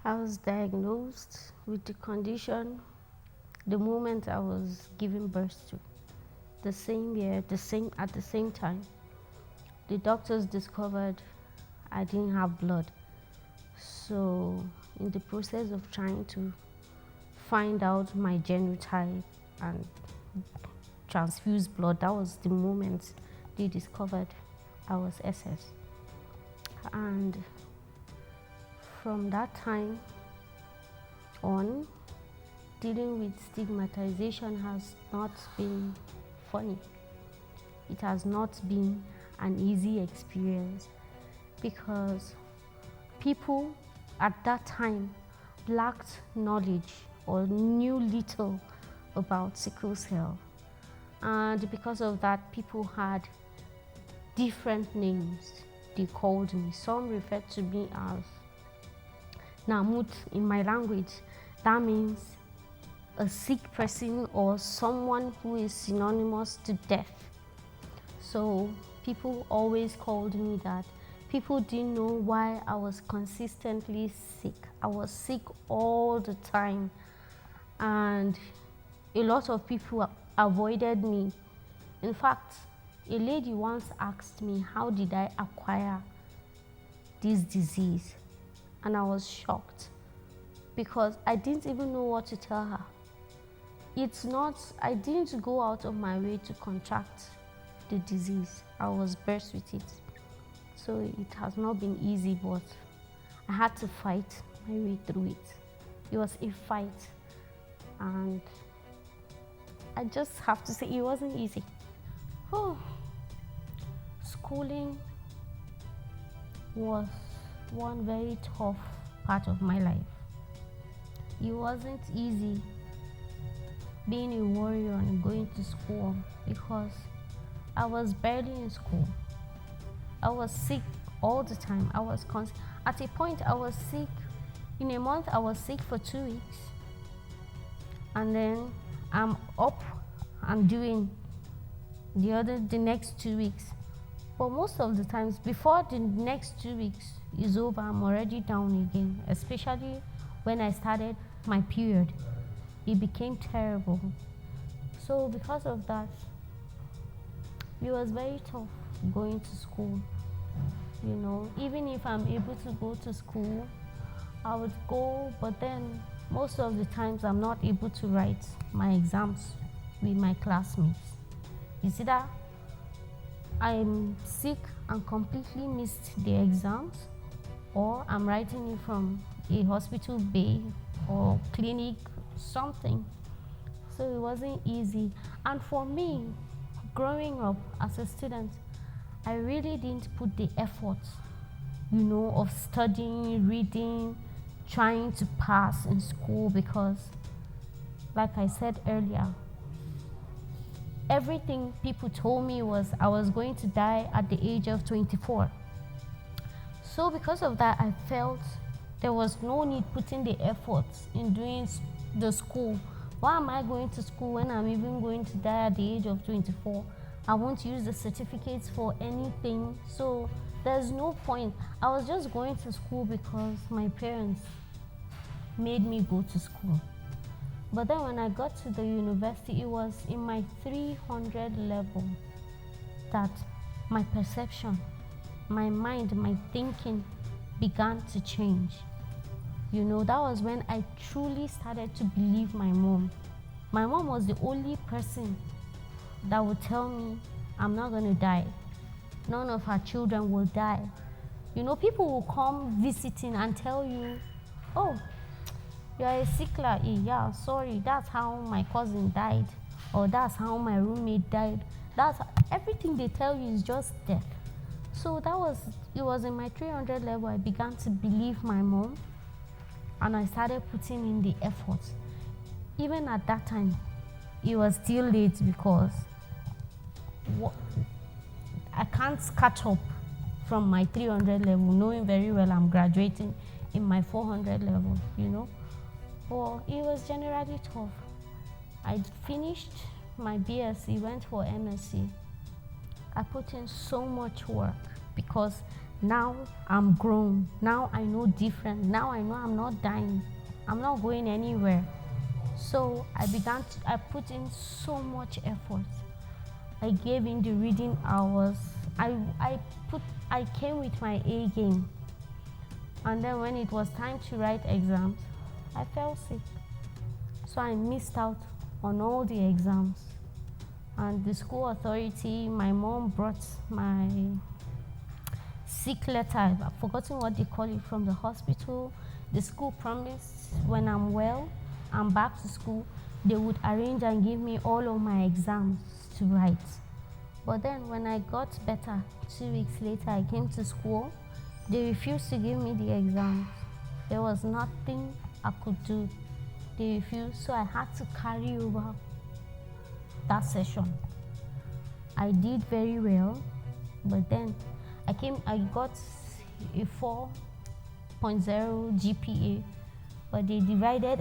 I was diagnosed with the condition the moment I was giving birth to. The same year, at the same time, the doctors discovered I didn't have blood. So in the process of trying to find out my genotype and transfuse blood, that was the moment they discovered I was SS. And from that time on, dealing with stigmatization has not been funny. It has not been an easy experience because people at that time lacked knowledge or knew little about sickle cell. And because of that, people had different names they called me. Some referred to me as Namut in my language. That means a sick person or someone who is synonymous to death. So people always called me that. People didn't know why I was consistently sick. I was sick all the time. And a lot of people avoided me. In fact, a lady once asked me, how did I acquire this disease? And I was shocked because I didn't even know what to tell her. I didn't go out of my way to contract the disease. I was blessed with it. So it has not been easy, but I had to fight my way through it. It was a fight. And I just have to say it wasn't easy. Schooling was one very tough part of my life. It wasn't easy being a warrior and going to school because I was barely in school. I was sick all the time. At a point I was sick. In a month I was sick for 2 weeks. And then I'm up and doing the next 2 weeks. But most of the times, before the next 2 weeks is over, I'm already down again, especially when I started my period. It became terrible. So because of that, it was very tough going to school. You know, even if I'm able to go to school, I would go, but then most of the times I'm not able to write my exams with my classmates. You see that? I'm sick and completely missed the exams, or I'm writing it from a hospital bay or clinic, something. So it wasn't easy. And for me, growing up as a student, I really didn't put the effort, of studying, reading, trying to pass in school because, like I said earlier, everything people told me was I was going to die at the age of 24. So because of that, I felt there was no need putting the effort in doing the school. Why am I going to school when I'm even going to die at the age of 24? I won't use the certificates for anything. So there's no point. I was just going to school because my parents made me go to school. But then when I got to the university, it was in my 300 level that my perception, my mind, my thinking began to change. That was when I truly started to believe my mom. My mom was the only person that would tell me I'm not going to die. None of her children will die. People will come visiting and tell you, oh, you are a sickler. Yeah, sorry, that's how my cousin died, or that's how my roommate died. That's everything they tell you is just death. So it was in my 300 level I began to believe my mom, and I started putting in the effort. Even at that time, it was still late because I can't catch up from my 300 level, knowing very well I'm graduating in my 400 level, But it was generally tough. I finished my BSc, went for MSc. I put in so much work because now I'm grown. Now I know different. Now I know I'm not dying. I'm not going anywhere. So I put in so much effort. I gave in the reading hours. I came with my A game. And then when it was time to write exams, I fell sick. So I missed out on all the exams. And the school authority, my mom brought my sick letter. I've forgotten what they call it, from the hospital. The school promised when I'm well, I'm back to school, they would arrange and give me all of my exams to write. But then when I got better, 2 weeks later, I came to school. They refused to give me the exams. There was nothing I could do. They refused, so I had to carry over that session. I did very well, but then I got a 4.0 GPA, but they divided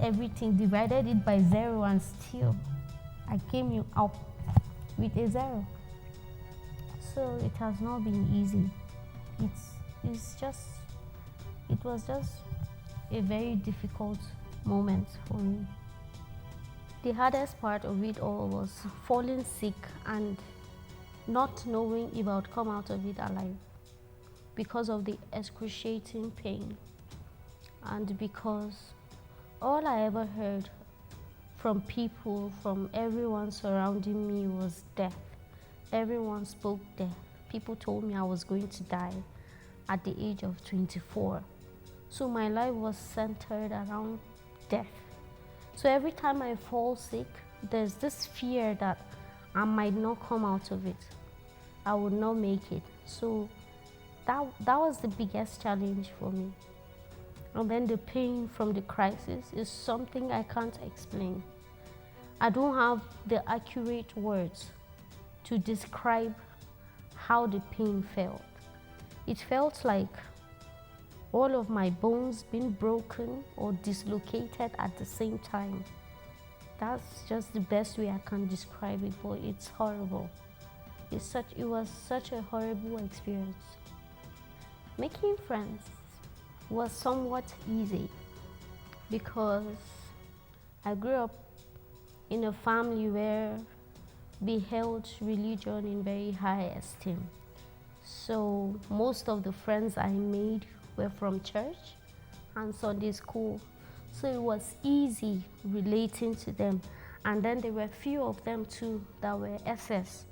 it by 0, and still I came out with a 0. So it has not been easy. It was just a very difficult moment for me. The hardest part of it all was falling sick and not knowing if I would come out of it alive because of the excruciating pain, and because all I ever heard from people, from everyone surrounding me, was death. Everyone spoke death. People told me I was going to die at the age of 24. So my life was centered around death. So every time I fall sick, there's this fear that I might not come out of it. I would not make it. So that was the biggest challenge for me. And then the pain from the crisis is something I can't explain. I don't have the accurate words to describe how the pain felt. It felt like all of my bones being broken or dislocated at the same time. That's just the best way I can describe it, but it's horrible. It was such a horrible experience. Making friends was somewhat easy because I grew up in a family where we held religion in very high esteem. So most of the friends I made were from church and Sunday school. So it was easy relating to them. And then there were few of them too that were SS.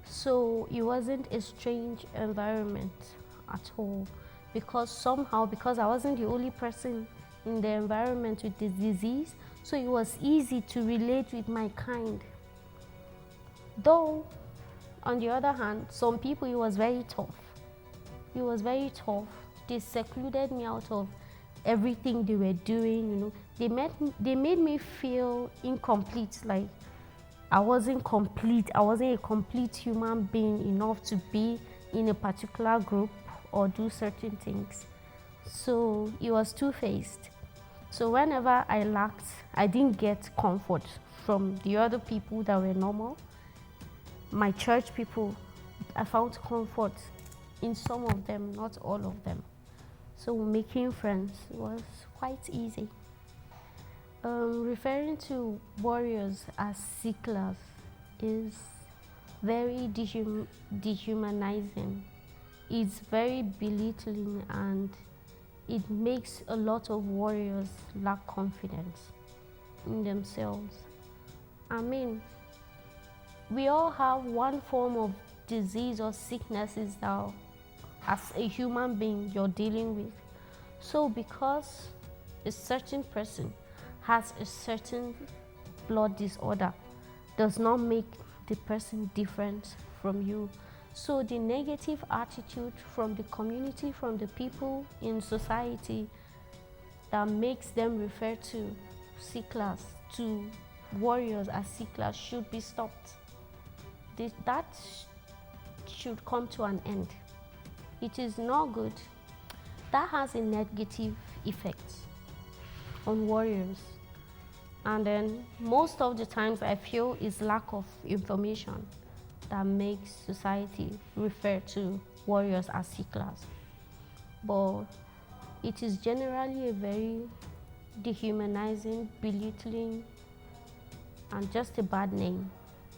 So it wasn't a strange environment at all, because I wasn't the only person in the environment with this disease, so it was easy to relate with my kind. Though, on the other hand, some people, it was very tough. They secluded me out of everything they were doing, They made me feel incomplete, like I wasn't complete. I wasn't a complete human being enough to be in a particular group or do certain things. So it was two-faced. So whenever I lacked, I didn't get comfort from the other people that were normal. My church people, I found comfort in some of them, not all of them. So making friends was quite easy. Referring to warriors as Sicklers is very dehumanizing. It's very belittling, and it makes a lot of warriors lack confidence in themselves. I mean, we all have one form of disease or sicknesses that as a human being you're dealing with. So because a certain person has a certain blood disorder does not make the person different from you. So the negative attitude from the community, from the people in society, that makes them refer to Sicklers, to warriors as Sicklers, should be stopped. That should come to an end. it is not good. That has a negative effect on warriors. And then most of the times I feel is lack of information that makes society refer to warriors as sicklers. But it is generally a very dehumanizing, belittling, and just a bad name.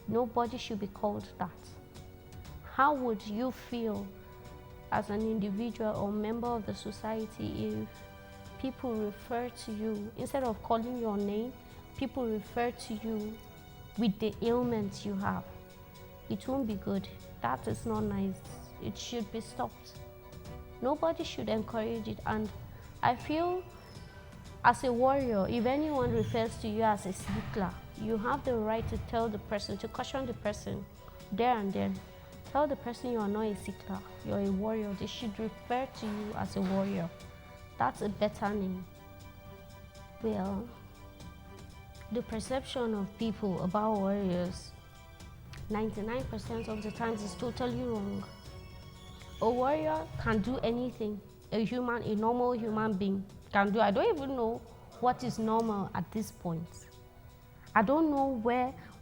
Nobody should be called that. How would you feel as an individual or member of the society if people refer to you, instead of calling your name, people refer to you with the ailments you have? It won't be good. That is not nice. It should be stopped. Nobody should encourage it. And I feel as a warrior, if anyone refers to you as a sickler, you have the right to tell the person, to caution the person there and then. Tell the person you are not a sickler, you're a warrior. They should refer to you as a warrior. That's a better name. Well, the perception of people about warriors 99% of the times is totally wrong. A warrior can do anything a normal human being can do. I don't even know what is normal at this point. I don't know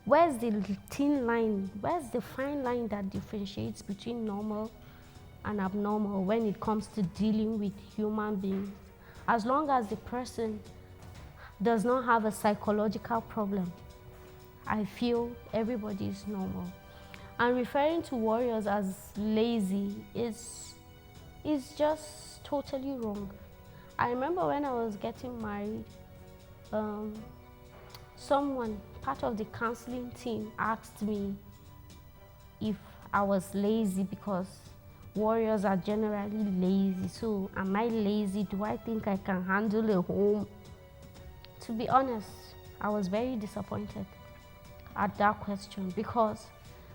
where's the thin line, where's the fine line that differentiates between normal and abnormal when it comes to dealing with human beings. As long as the person does not have a psychological problem, I feel everybody is normal. And referring to warriors as lazy is just totally wrong. I remember when I was getting married, someone, part of the counseling team, asked me if I was lazy because warriors are generally lazy. So am I lazy? Do I think I can handle a home? To be honest, I was very disappointed at that question because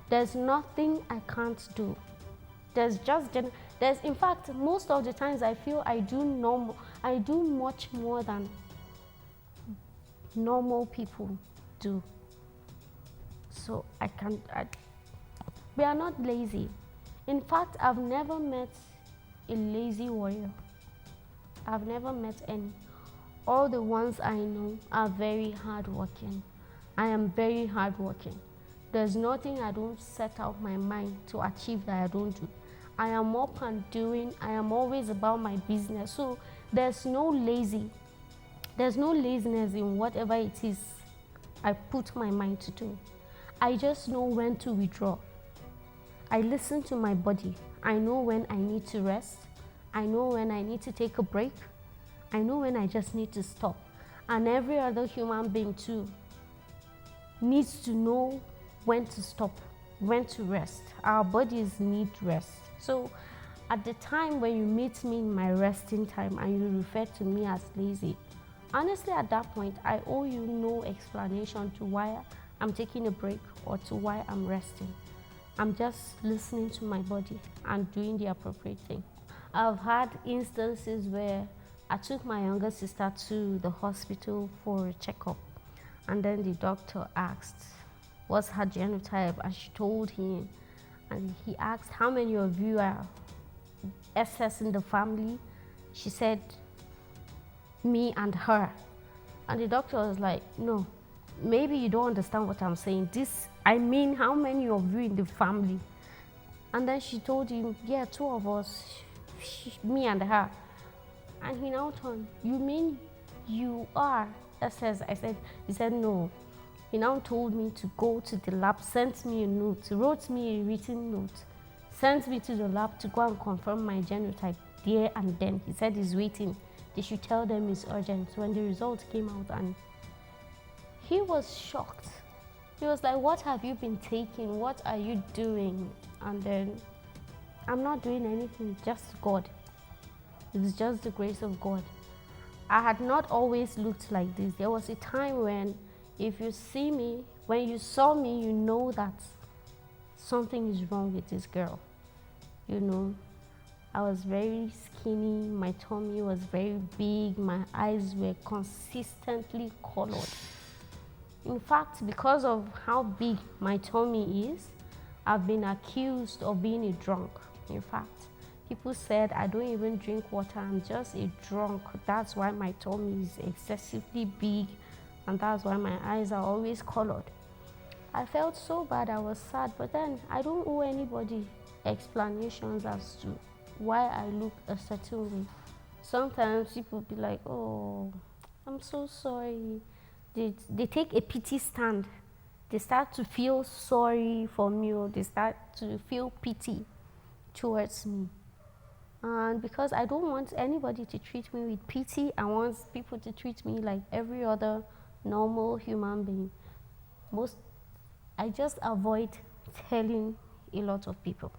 there's nothing I can't do. In fact, most of the times I feel I do much more than normal people do. So we are not lazy. In fact, I've never met a lazy warrior. I've never met any. All the ones I know are very hardworking. I am very hardworking. There's nothing I don't set out my mind to achieve that I don't do. I am up and doing. I am always about my business. So there's no laziness in whatever it is I put my mind to do. I just know when to withdraw. I listen to my body. I know when I need to rest. I know when I need to take a break. I know when I just need to stop. And every other human being too needs to know when to stop, when to rest. Our bodies need rest. So at the time when you meet me in my resting time and you refer to me as lazy, honestly at that point, I owe you no explanation to why I'm taking a break or to why I'm resting. I'm just listening to my body and doing the appropriate thing. I've had instances where I took my younger sister to the hospital for a checkup, and then the doctor asked, what's her genotype? And she told him, and he asked, how many of you are SS in the family? She said, me and her. And the doctor was like, no, maybe you don't understand what I'm saying. I mean, how many of you in the family? And then she told him, yeah, 2 of us, me and her. And he now turned, you mean you are SS? He said, no. He now told me to go to the lab, sent me a note, wrote me a written note, sent me to the lab to go and confirm my genotype there and then. He said he's waiting. They should tell them it's urgent. When the results came out, and he was shocked. He was like, what have you been taking? What are you doing? And then, I'm not doing anything, just God. It's just the grace of God. I had not always looked like this. There was a time when, if you see me, when you saw me, you know that something is wrong with this girl. You know, I was very skinny, my tummy was very big, my eyes were consistently colored. In fact, because of how big my tummy is, I've been accused of being a drunk. In fact, People said I don't even drink water, I'm just a drunk. That's why my tummy is excessively big, and that's why my eyes are always colored. I felt so bad, I was sad, but then I don't owe anybody explanations as to why I look a certain way. Sometimes people be like, oh, I'm so sorry. They take a pity stand. They start to feel sorry for me, or they start to feel pity towards me. And because I don't want anybody to treat me with pity, I want people to treat me like every other normal human being. I just avoid telling a lot of people.